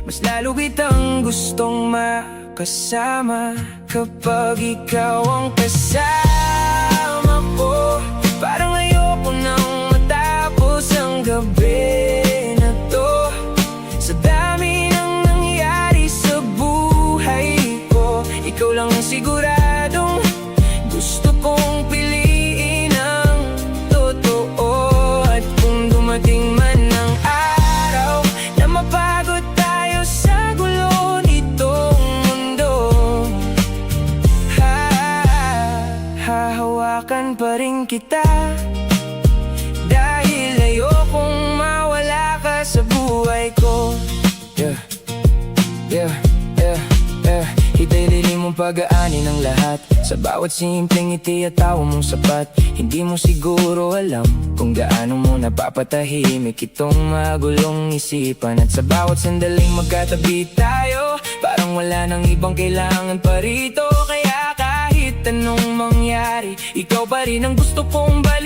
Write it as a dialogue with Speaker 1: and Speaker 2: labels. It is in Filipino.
Speaker 1: Mas lalo kitang gustong makasama kapag ikaw ang kasama ko. Parang ayoko nang matapos ang gabi na to. Sa dami ng nangyari sa buhay ko, ikaw lang ang siguradong gusto kong piliin ang totoo. At kung dumating man ang araw na mapagod tayo sa gulo nitong mundo, hahawakan pa rin kita, dahil ayokong mawala ka sa buhay ko. Yeah, yeah, yeah, yeah. Kita'y lilim mong pag-aani ng lahat. Sa bawat simpleng ngiti at tawa mong sapat. Hindi mo siguro alam kung gaano mo napapatahimik itong magulong isipan. At sa bawat sandaling magkatabi tayo, parang wala nang ibang kailangan pa rito. Kaya kahit anong mangyari, ikaw pa rin ang gusto kong balikan.